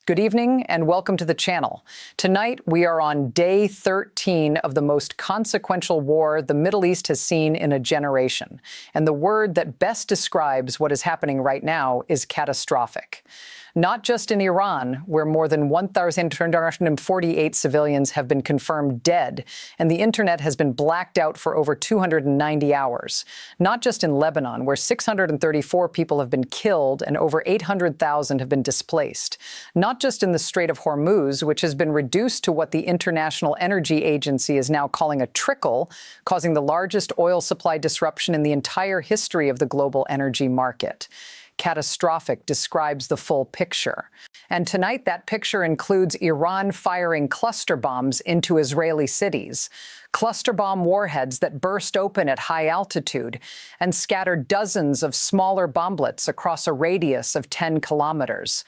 Good evening and welcome to the channel. Tonight we are on day 13 of the most consequential war the Middle East has seen in a generation. And the word that best describes what is happening right now is catastrophic. Not just in Iran, where more than 1,248 civilians have been confirmed dead, and the internet has been blacked out for over 290 hours. Not just in Lebanon, where 634 people have been killed and over 800,000 have been displaced. Not just in the Strait of Hormuz, which has been reduced to what the International Energy Agency is now calling a trickle, causing the largest oil supply disruption in the entire history of the global energy market. Catastrophic describes the full picture. And tonight, that picture includes Iran firing cluster bombs into Israeli cities. Cluster bomb warheads that burst open at high altitude and scatter dozens of smaller bomblets across a radius of 10 kilometers.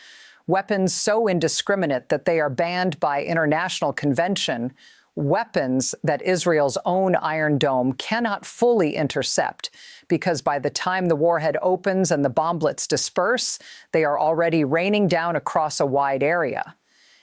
Weapons so indiscriminate that they are banned by international convention. Weapons that Israel's own Iron Dome cannot fully intercept, because by the time the warhead opens and the bomblets disperse, they are already raining down across a wide area.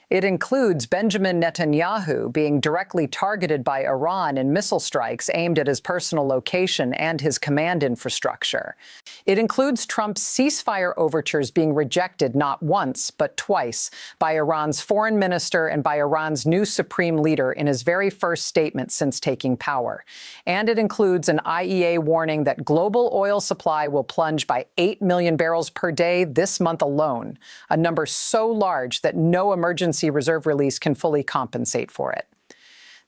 It includes Benjamin Netanyahu being directly targeted by Iran in missile strikes aimed at his personal location and his command infrastructure. It includes Trump's ceasefire overtures being rejected not once, but twice, by Iran's foreign minister and by Iran's new supreme leader in his very first statement since taking power. And it includes an IEA warning that global oil supply will plunge by 8 million barrels per day this month alone, a number so large that no emergency reserve release can fully compensate for it.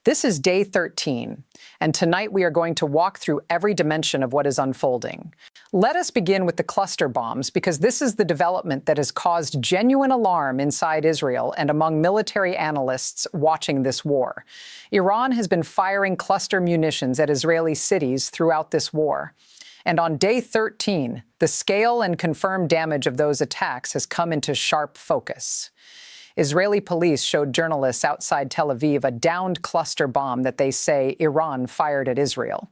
This is day 13, and tonight we are going to walk through every dimension of what is unfolding. Let us begin with the cluster bombs, because this is the development that has caused genuine alarm inside Israel and among military analysts watching this war. Iran has been firing cluster munitions at Israeli cities throughout this war. And on day 13, the scale and confirmed damage of those attacks has come into sharp focus. Israeli police showed journalists outside Tel Aviv a downed cluster bomb that they say Iran fired at Israel.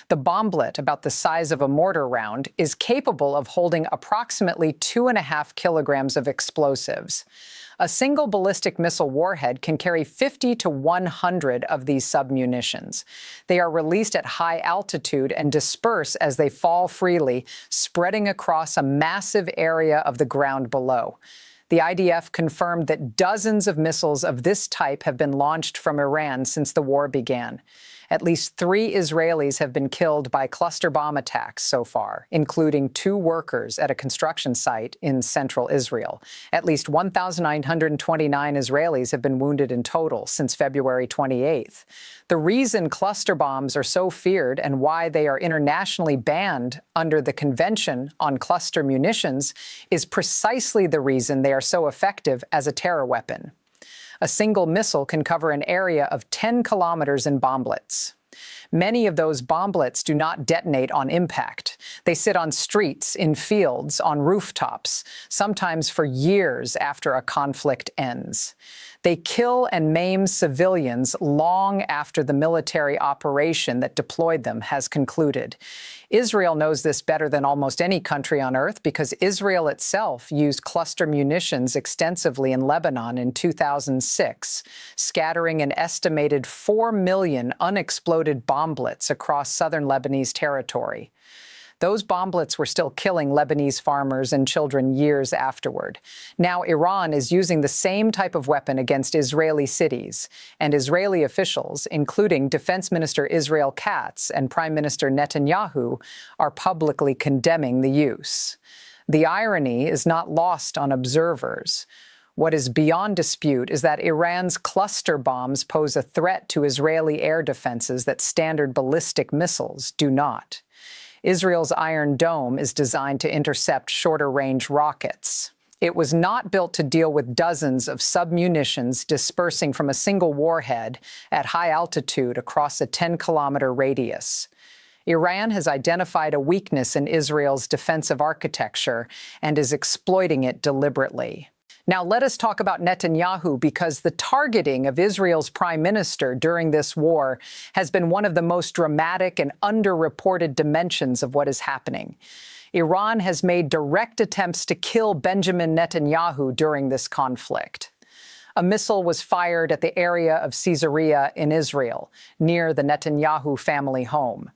The bomblet, about the size of a mortar round, is capable of holding approximately 2.5 kilograms of explosives. A single ballistic missile warhead can carry 50 to 100 of these submunitions. They are released at high altitude and disperse as they fall freely, spreading across a massive area of the ground below. The IDF confirmed that dozens of missiles of this type have been launched from Iran since the war began. At least 3 Israelis have been killed by cluster bomb attacks so far, including 2 workers at a construction site in central Israel. At least 1,929 Israelis have been wounded in total since February 28th. The reason cluster bombs are so feared and why they are internationally banned under the Convention on Cluster Munitions is precisely the reason they are so effective as a terror weapon. A single missile can cover an area of 10 kilometers in bomblets. Many of those bomblets do not detonate on impact. They sit on streets, in fields, on rooftops, sometimes for years after a conflict ends. They kill and maim civilians long after the military operation that deployed them has concluded. Israel knows this better than almost any country on earth because Israel itself used cluster munitions extensively in Lebanon in 2006, scattering an estimated 4 million unexploded bomblets across southern Lebanese territory. Those bomblets were still killing Lebanese farmers and children years afterward. Now Iran is using the same type of weapon against Israeli cities, and Israeli officials, including Defense Minister Israel Katz and Prime Minister Netanyahu, are publicly condemning the use. The irony is not lost on observers. What is beyond dispute is that Iran's cluster bombs pose a threat to Israeli air defenses that standard ballistic missiles do not. Israel's Iron Dome is designed to intercept shorter-range rockets. It was not built to deal with dozens of submunitions dispersing from a single warhead at high altitude across a 10-kilometer radius. Iran has identified a weakness in Israel's defensive architecture and is exploiting it deliberately. Now let us talk about Netanyahu, because the targeting of Israel's prime minister during this war has been one of the most dramatic and underreported dimensions of what is happening. Iran has made direct attempts to kill Benjamin Netanyahu during this conflict. A missile was fired at the area of Caesarea in Israel, near the Netanyahu family home.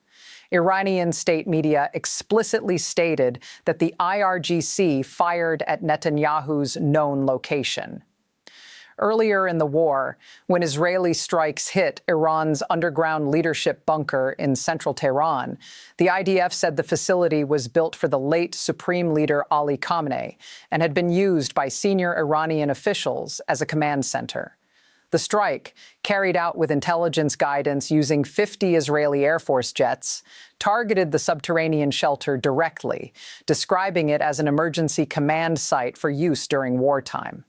Iranian state media explicitly stated that the IRGC fired at Netanyahu's known location. Earlier in the war, when Israeli strikes hit Iran's underground leadership bunker in central Tehran, the IDF said the facility was built for the late Supreme Leader Ali Khamenei and had been used by senior Iranian officials as a command center. The strike, carried out with intelligence guidance using 50 Israeli Air Force jets, targeted the subterranean shelter directly, describing it as an emergency command site for use during wartime.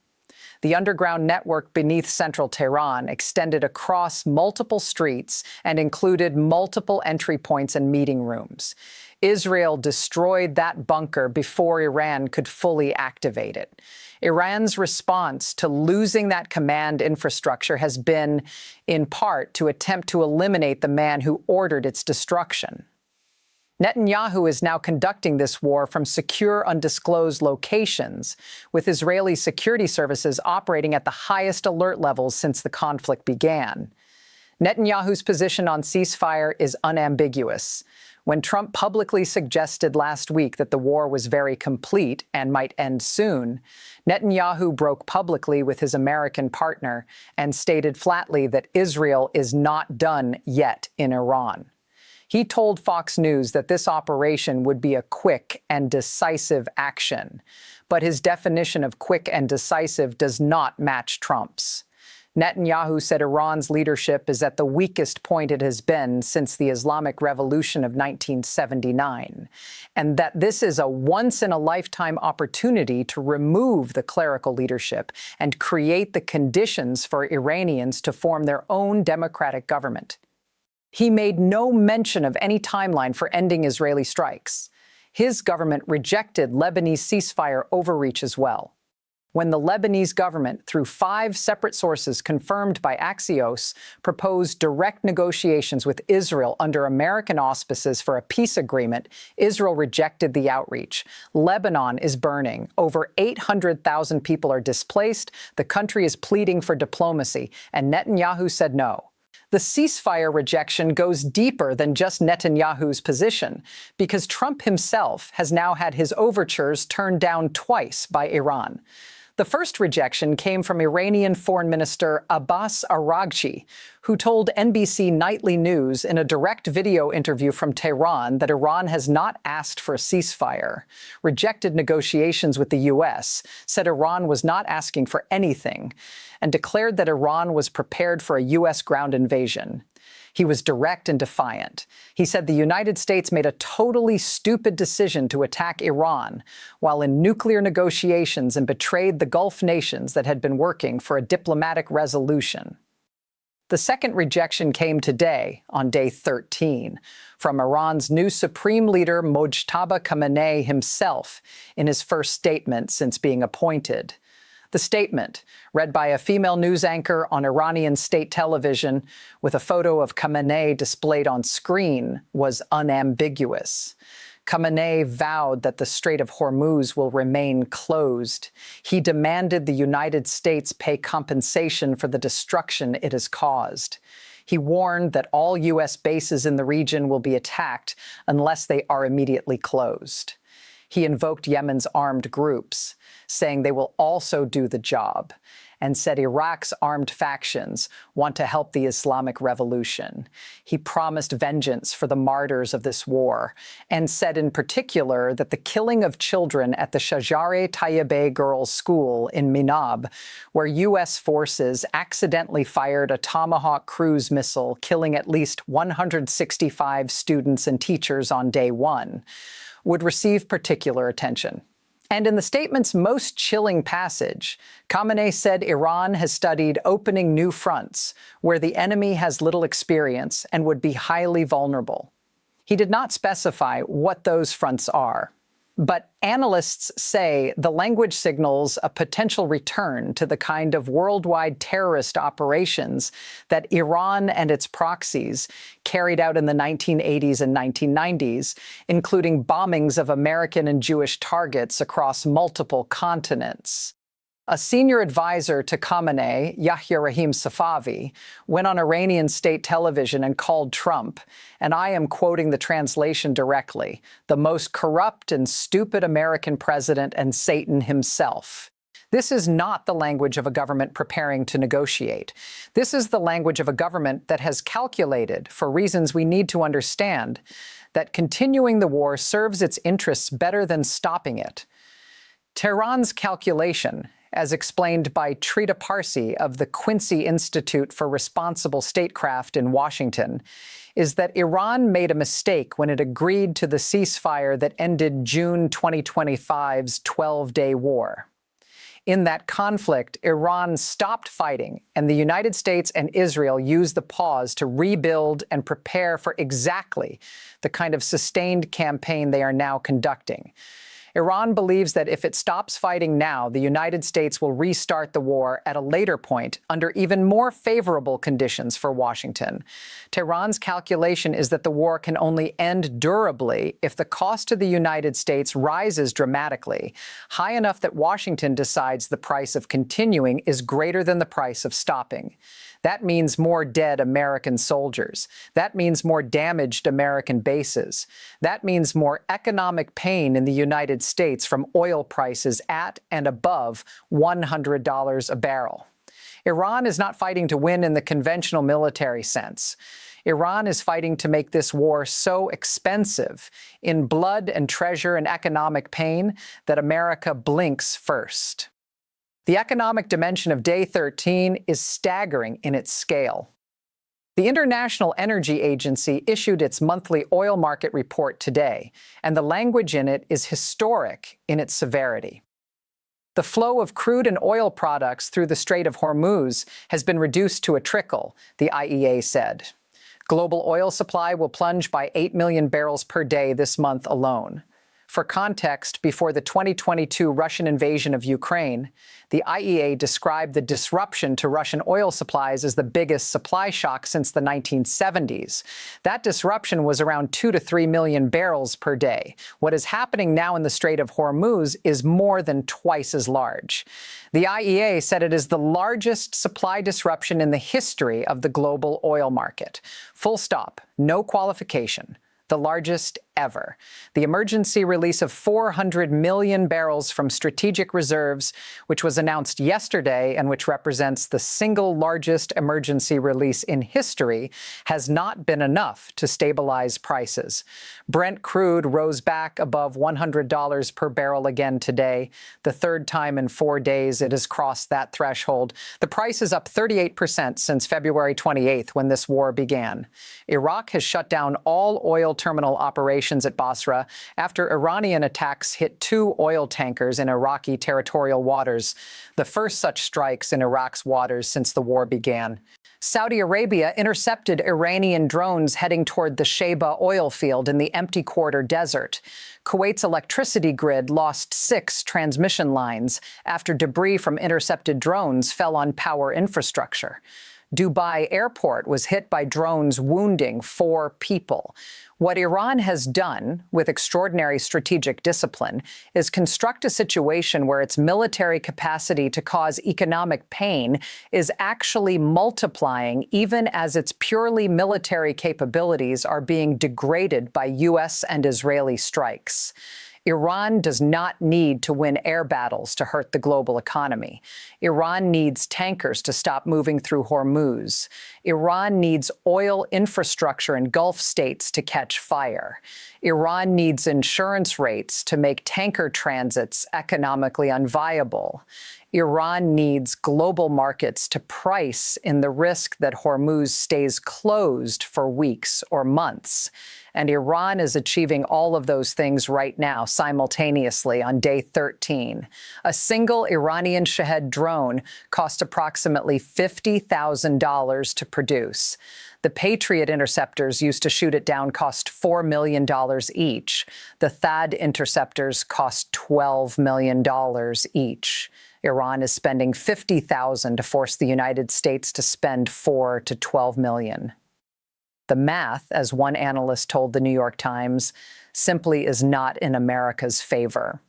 The underground network beneath central Tehran extended across multiple streets and included multiple entry points and meeting rooms. Israel destroyed that bunker before Iran could fully activate it. Iran's response to losing that command infrastructure has been, in part, to attempt to eliminate the man who ordered its destruction. Netanyahu is now conducting this war from secure, undisclosed locations, with Israeli security services operating at the highest alert levels since the conflict began. Netanyahu's position on ceasefire is unambiguous. When Trump publicly suggested last week that the war was very complete and might end soon, Netanyahu broke publicly with his American partner and stated flatly that Israel is not done yet in Iran. He told Fox News that this operation would be a quick and decisive action, but his definition of quick and decisive does not match Trump's. Netanyahu said Iran's leadership is at the weakest point it has been since the Islamic Revolution of 1979, and that this is a once-in-a-lifetime opportunity to remove the clerical leadership and create the conditions for Iranians to form their own democratic government. He made no mention of any timeline for ending Israeli strikes. His government rejected Lebanese ceasefire overreach as well. When the Lebanese government, through 5 separate sources confirmed by Axios, proposed direct negotiations with Israel under American auspices for a peace agreement, Israel rejected the outreach. Lebanon is burning. Over 800,000 people are displaced. The country is pleading for diplomacy, and Netanyahu said no. The ceasefire rejection goes deeper than just Netanyahu's position, because Trump himself has now had his overtures turned down twice by Iran. The first rejection came from Iranian Foreign Minister Abbas Araghchi, who told NBC Nightly News in a direct video interview from Tehran that Iran has not asked for a ceasefire, rejected negotiations with the U.S., said Iran was not asking for anything, and declared that Iran was prepared for a U.S. ground invasion. He was direct and defiant. He said the United States made a totally stupid decision to attack Iran while in nuclear negotiations and betrayed the Gulf nations that had been working for a diplomatic resolution. The second rejection came today, on day 13, from Iran's new Supreme Leader Mojtaba Khamenei himself in his first statement since being appointed. The statement, read by a female news anchor on Iranian state television with a photo of Khamenei displayed on screen, was unambiguous. Khamenei vowed that the Strait of Hormuz will remain closed. He demanded the United States pay compensation for the destruction it has caused. He warned that all U.S. bases in the region will be attacked unless they are immediately closed. He invoked Yemen's armed groups, saying they will also do the job, and said Iraq's armed factions want to help the Islamic Revolution. He promised vengeance for the martyrs of this war, and said in particular that the killing of children at the Shajare Tayyibeh Girls' School in Minab, where U.S. forces accidentally fired a Tomahawk cruise missile, killing at least 165 students and teachers on day 1, would receive particular attention. And in the statement's most chilling passage, Khamenei said Iran has studied opening new fronts where the enemy has little experience and would be highly vulnerable. He did not specify what those fronts are. But analysts say the language signals a potential return to the kind of worldwide terrorist operations that Iran and its proxies carried out in the 1980s and 1990s, including bombings of American and Jewish targets across multiple continents. A senior advisor to Khamenei, Yahya Rahim Safavi, went on Iranian state television and called Trump, and I am quoting the translation directly, the most corrupt and stupid American president and Satan himself. This is not the language of a government preparing to negotiate. This is the language of a government that has calculated, for reasons we need to understand, that continuing the war serves its interests better than stopping it. Tehran's calculation, as explained by Trita Parsi of the Quincy Institute for Responsible Statecraft in Washington, is that Iran made a mistake when it agreed to the ceasefire that ended June 2025's 12-day war. In that conflict, Iran stopped fighting, and the United States and Israel used the pause to rebuild and prepare for exactly the kind of sustained campaign they are now conducting. Iran believes that if it stops fighting now, the United States will restart the war at a later point under even more favorable conditions for Washington. Tehran's calculation is that the war can only end durably if the cost to the United States rises dramatically, high enough that Washington decides the price of continuing is greater than the price of stopping. That means more dead American soldiers. That means more damaged American bases. That means more economic pain in the United States from oil prices at and above $100 a barrel. Iran is not fighting to win in the conventional military sense. Iran is fighting to make this war so expensive in blood and treasure and economic pain that America blinks first. The economic dimension of Day 13 is staggering in its scale. The International Energy Agency issued its monthly oil market report today, and the language in it is historic in its severity. The flow of crude and oil products through the Strait of Hormuz has been reduced to a trickle, the IEA said. Global oil supply will plunge by 8 million barrels per day this month alone. For context, before the 2022 Russian invasion of Ukraine, the IEA described the disruption to Russian oil supplies as the biggest supply shock since the 1970s. That disruption was around 2 to 3 million barrels per day. What is happening now in the Strait of Hormuz is more than twice as large. The IEA said it is the largest supply disruption in the history of the global oil market. Full stop, no qualification. The largest ever. The emergency release of 400 million barrels from strategic reserves, which was announced yesterday and which represents the single largest emergency release in history, has not been enough to stabilize prices. Brent crude rose back above $100 per barrel again today, the third time in 4 days it has crossed that threshold. The price is up 38% since February 28th when this war began. Iraq has shut down all oil terminal operations at Basra after Iranian attacks hit 2 oil tankers in Iraqi territorial waters, the first such strikes in Iraq's waters since the war began. Saudi Arabia intercepted Iranian drones heading toward the Sheba oil field in the Empty Quarter Desert. Kuwait's electricity grid lost 6 transmission lines after debris from intercepted drones fell on power infrastructure. Dubai Airport was hit by drones wounding 4 people. What Iran has done, with extraordinary strategic discipline, is construct a situation where its military capacity to cause economic pain is actually multiplying even as its purely military capabilities are being degraded by U.S. and Israeli strikes. Iran does not need to win air battles to hurt the global economy. Iran needs tankers to stop moving through Hormuz. Iran needs oil infrastructure in Gulf states to catch fire. Iran needs insurance rates to make tanker transits economically unviable. Iran needs global markets to price in the risk that Hormuz stays closed for weeks or months. And Iran is achieving all of those things right now, simultaneously, on day 13. A single Iranian Shahed drone cost approximately $50,000 to produce. The Patriot interceptors used to shoot it down cost $4 million each. The THAAD interceptors cost $12 million each. Iran is spending $50,000 to force the United States to spend $4 to $12 million. The math, as one analyst told the New York Times, simply is not in America's favor.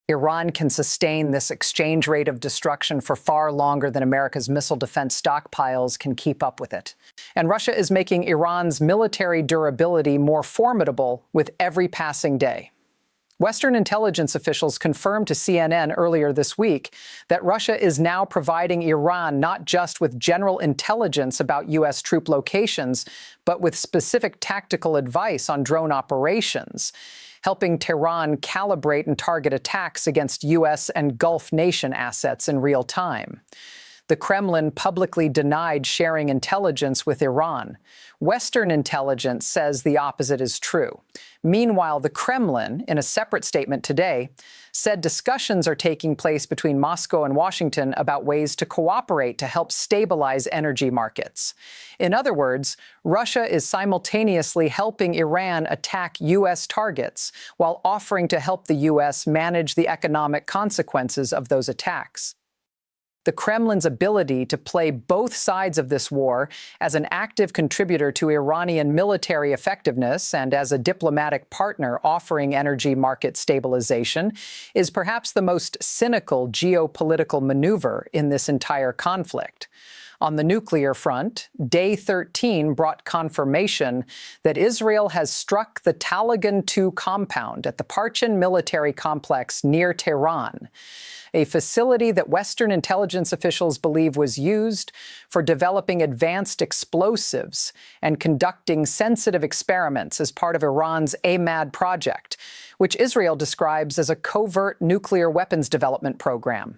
Iran can sustain this exchange rate of destruction for far longer than America's missile defense stockpiles can keep up with it. And Russia is making Iran's military durability more formidable with every passing day. Western intelligence officials confirmed to CNN earlier this week that Russia is now providing Iran not just with general intelligence about U.S. troop locations, but with specific tactical advice on drone operations, helping Tehran calibrate and target attacks against U.S. and Gulf nation assets in real time. The Kremlin publicly denied sharing intelligence with Iran. Western intelligence says the opposite is true. Meanwhile, the Kremlin, in a separate statement today, said discussions are taking place between Moscow and Washington about ways to cooperate to help stabilize energy markets. In other words, Russia is simultaneously helping Iran attack U.S. targets while offering to help the U.S. manage the economic consequences of those attacks. The Kremlin's ability to play both sides of this war as an active contributor to Iranian military effectiveness and as a diplomatic partner offering energy market stabilization is perhaps the most cynical geopolitical maneuver in this entire conflict. On the nuclear front, Day 13 brought confirmation that Israel has struck the Taliban II compound at the Parchin military complex near Tehran, a facility that Western intelligence officials believe was used for developing advanced explosives and conducting sensitive experiments as part of Iran's AMAD project, which Israel describes as a covert nuclear weapons development program.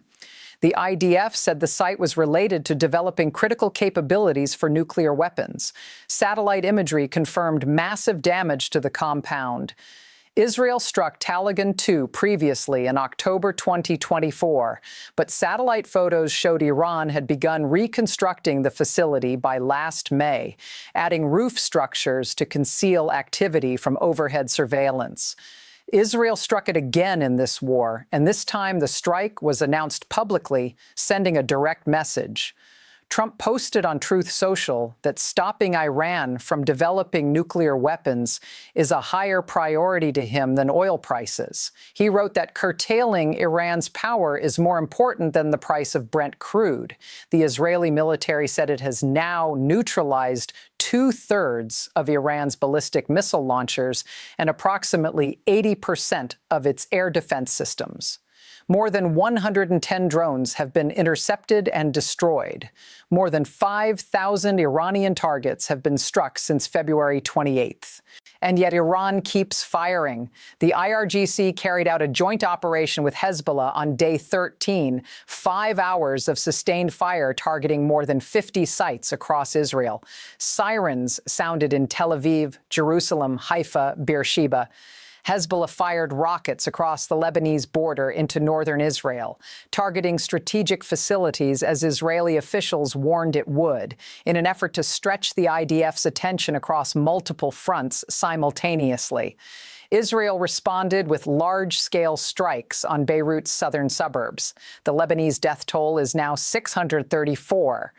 The IDF said the site was related to developing critical capabilities for nuclear weapons. Satellite imagery confirmed massive damage to the compound. Israel struck Taliban II previously in October 2024, but satellite photos showed Iran had begun reconstructing the facility by last May, adding roof structures to conceal activity from overhead surveillance. Israel struck it again in this war, and this time the strike was announced publicly, sending a direct message. Trump posted on Truth Social that stopping Iran from developing nuclear weapons is a higher priority to him than oil prices. He wrote that curtailing Iran's power is more important than the price of Brent crude. The Israeli military said it has now neutralized 2/3 of Iran's ballistic missile launchers and approximately 80% of its air defense systems. More than 110 drones have been intercepted and destroyed. More than 5,000 Iranian targets have been struck since February 28th. And yet Iran keeps firing. The IRGC carried out a joint operation with Hezbollah on Day 13, 5 hours of sustained fire targeting more than 50 sites across Israel. Sirens sounded in Tel Aviv, Jerusalem, Haifa, Beersheba. Hezbollah fired rockets across the Lebanese border into northern Israel, targeting strategic facilities as Israeli officials warned it would, in an effort to stretch the IDF's attention across multiple fronts simultaneously. Israel responded with large-scale strikes on Beirut's southern suburbs. The Lebanese death toll is now 634.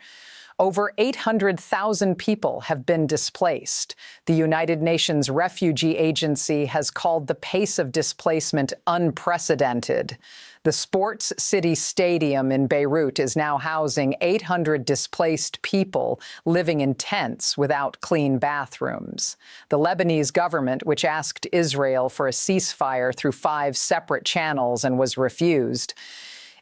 Over 800,000 people have been displaced. The United Nations Refugee Agency has called the pace of displacement unprecedented. The Sports City Stadium in Beirut is now housing 800 displaced people living in tents without clean bathrooms. The Lebanese government, which asked Israel for a ceasefire through 5 separate channels and was refused,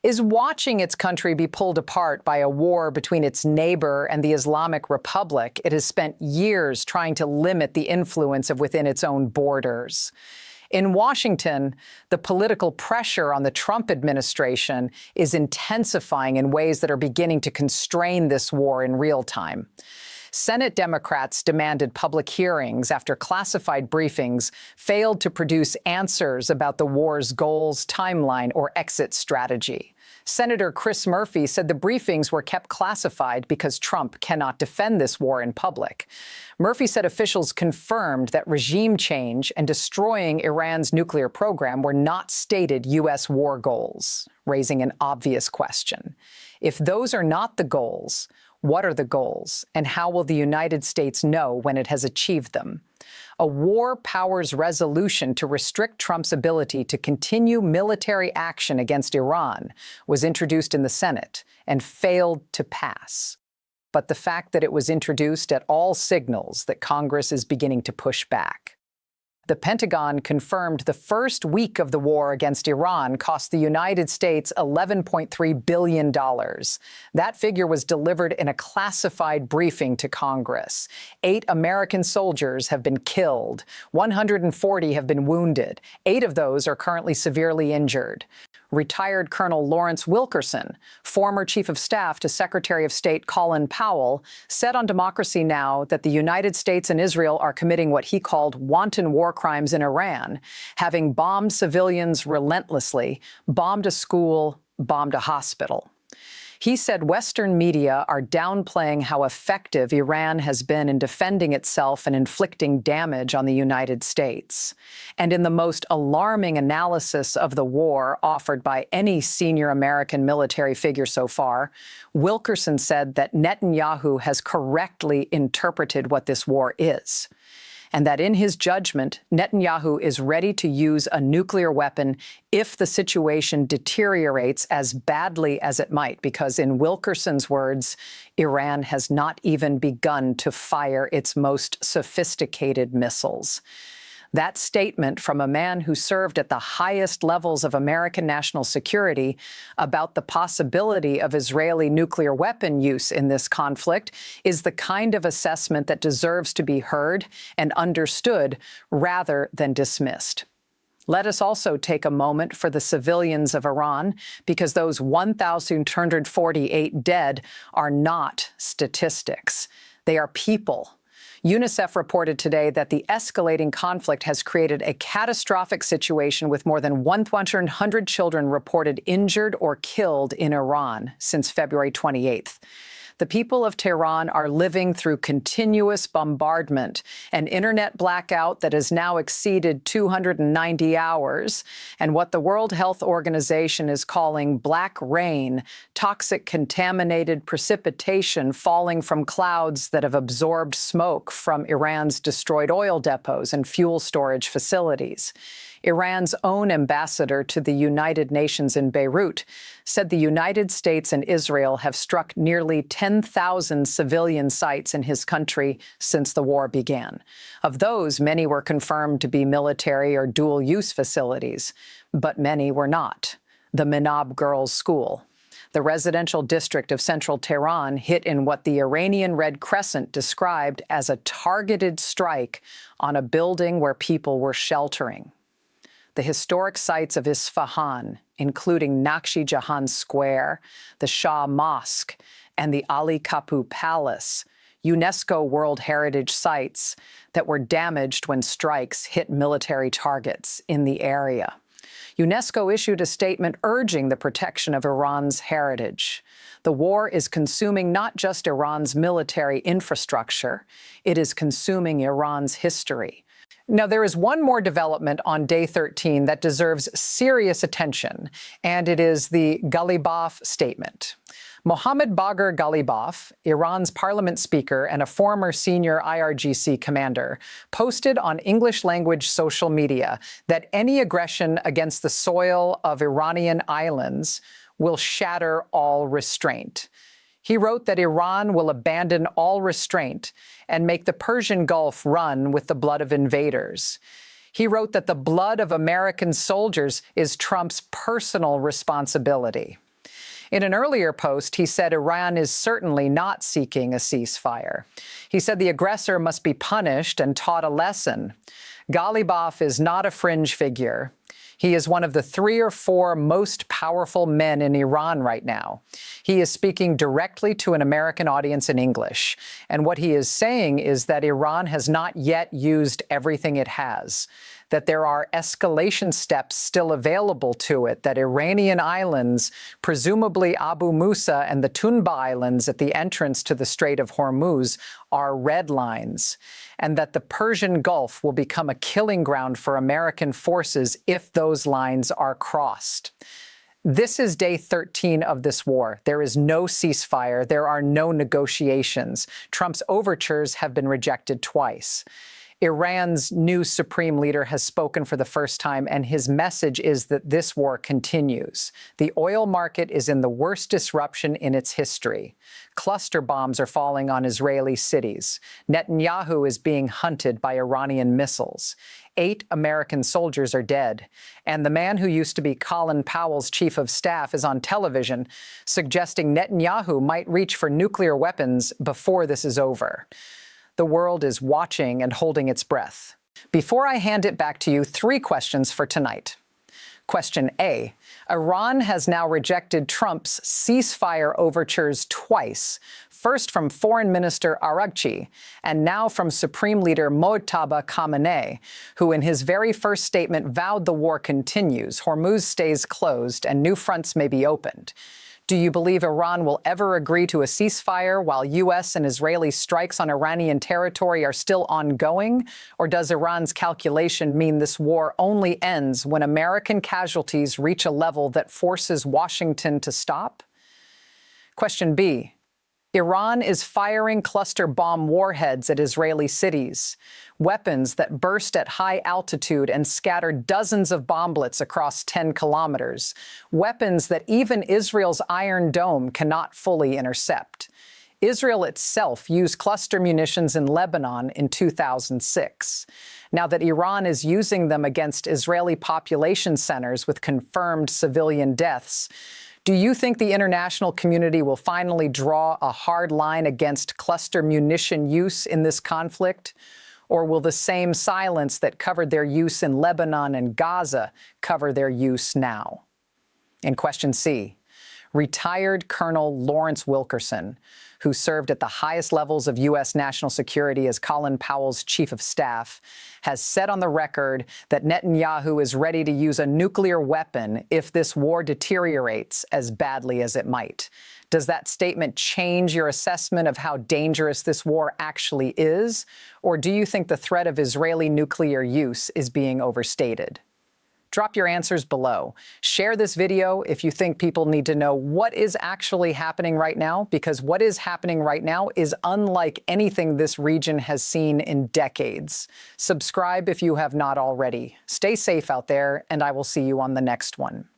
is watching its country be pulled apart by a war between its neighbor and the Islamic Republic it has spent years trying to limit the influence of within its own borders. In Washington, the political pressure on the Trump administration is intensifying in ways that are beginning to constrain this war in real time. Senate Democrats demanded public hearings after classified briefings failed to produce answers about the war's goals, timeline, or exit strategy. Senator Chris Murphy said the briefings were kept classified because Trump cannot defend this war in public. Murphy said officials confirmed that regime change and destroying Iran's nuclear program were not stated U.S. war goals, raising an obvious question. If those are not the goals, what are the goals, and how will the United States know when it has achieved them? A war powers resolution to restrict Trump's ability to continue military action against Iran was introduced in the Senate and failed to pass. But the fact that it was introduced at all signals that Congress is beginning to push back. The Pentagon confirmed the first week of the war against Iran cost the United States $11.3 billion. That figure was delivered in a classified briefing to Congress. 8 American soldiers have been killed. 140 have been wounded. 8 of those are currently severely injured. Retired Colonel Lawrence Wilkerson, former Chief of Staff to Secretary of State Colin Powell, said on Democracy Now! That the United States and Israel are committing what he called wanton war crimes in Iran, having bombed civilians relentlessly, bombed a school, bombed a hospital. He said Western media are downplaying how effective Iran has been in defending itself and inflicting damage on the United States. And in the most alarming analysis of the war offered by any senior American military figure so far, Wilkerson said that Netanyahu has correctly interpreted what this war is, and that in his judgment, Netanyahu is ready to use a nuclear weapon if the situation deteriorates as badly as it might, because in Wilkerson's words, Iran has not even begun to fire its most sophisticated missiles. That statement from a man who served at the highest levels of American national security about the possibility of Israeli nuclear weapon use in this conflict is the kind of assessment that deserves to be heard and understood rather than dismissed. Let us also take a moment for the civilians of Iran, because those 1,248 dead are not statistics. They are people. UNICEF reported today that the escalating conflict has created a catastrophic situation with more than 100 children reported injured or killed in Iran since February 28th. The people of Tehran are living through continuous bombardment, an internet blackout that has now exceeded 290 hours, and what the World Health Organization is calling black rain, toxic contaminated precipitation falling from clouds that have absorbed smoke from Iran's destroyed oil depots and fuel storage facilities. Iran's own ambassador to the United Nations in Beirut said the United States and Israel have struck nearly 10,000 civilian sites in his country since the war began. Of those, many were confirmed to be military or dual-use facilities, but many were not. The Minab Girls' School, the residential district of central Tehran, hit in what the Iranian Red Crescent described as a targeted strike on a building where people were sheltering. The historic sites of Isfahan, including Nakshi Jahan Square, the Shah Mosque, and the Ali Kapu Palace, UNESCO World Heritage Sites that were damaged when strikes hit military targets in the area. UNESCO issued a statement urging the protection of Iran's heritage. The war is consuming not just Iran's military infrastructure, it is consuming Iran's history. Now, there is one more development on day 13 that deserves serious attention, and it is the Ghalibaf statement. Mohammad Bagher Ghalibaf, Iran's parliament speaker and a former senior IRGC commander, posted on English-language social media that any aggression against the soil of Iranian islands will shatter all restraint. He wrote that Iran will abandon all restraint and make the Persian Gulf run with the blood of invaders. He wrote that the blood of American soldiers is Trump's personal responsibility. In an earlier post, he said Iran is certainly not seeking a ceasefire. He said the aggressor must be punished and taught a lesson. Ghalibaf is not a fringe figure. He is one of the 3 or 4 most powerful men in Iran right now. He is speaking directly to an American audience in English. And what he is saying is that Iran has not yet used everything it has. that there are escalation steps still available to it, that Iranian islands, presumably Abu Musa and the Tunba Islands at the entrance to the Strait of Hormuz, are red lines, and that the Persian Gulf will become a killing ground for American forces if those lines are crossed. This is day 13 of this war. There is no ceasefire. There are no negotiations. Trump's overtures have been rejected twice. Iran's new supreme leader has spoken for the first time, and his message is that this war continues. The oil market is in the worst disruption in its history. Cluster bombs are falling on Israeli cities. Netanyahu is being hunted by Iranian missiles. 8 American soldiers are dead. And the man who used to be Colin Powell's chief of staff is on television suggesting Netanyahu might reach for nuclear weapons before this is over. The world is watching and holding its breath. Before I hand it back to you, 3 questions for tonight. Question A. Iran has now rejected Trump's ceasefire overtures twice, first from Foreign Minister Araghchi, and now from Supreme Leader Mojtaba Khamenei, who in his very first statement vowed the war continues, Hormuz stays closed, and new fronts may be opened. Do you believe Iran will ever agree to a ceasefire while U.S. and Israeli strikes on Iranian territory are still ongoing? Or does Iran's calculation mean this war only ends when American casualties reach a level that forces Washington to stop? Question B. Iran is firing cluster bomb warheads at Israeli cities, weapons that burst at high altitude and scatter dozens of bomblets across 10 kilometers, weapons that even Israel's Iron Dome cannot fully intercept. Israel itself used cluster munitions in Lebanon in 2006. Now that Iran is using them against Israeli population centers with confirmed civilian deaths, do you think the international community will finally draw a hard line against cluster munition use in this conflict? Or will the same silence that covered their use in Lebanon and Gaza cover their use now? In question C, retired Colonel Lawrence Wilkerson, who served at the highest levels of U.S. national security as Colin Powell's chief of staff, has said on the record that Netanyahu is ready to use a nuclear weapon if this war deteriorates as badly as it might. Does that statement change your assessment of how dangerous this war actually is? Or do you think the threat of Israeli nuclear use is being overstated? Drop your answers below. Share this video if you think people need to know what is actually happening right now, because what is happening right now is unlike anything this region has seen in decades. Subscribe if you have not already. Stay safe out there, and I will see you on the next one.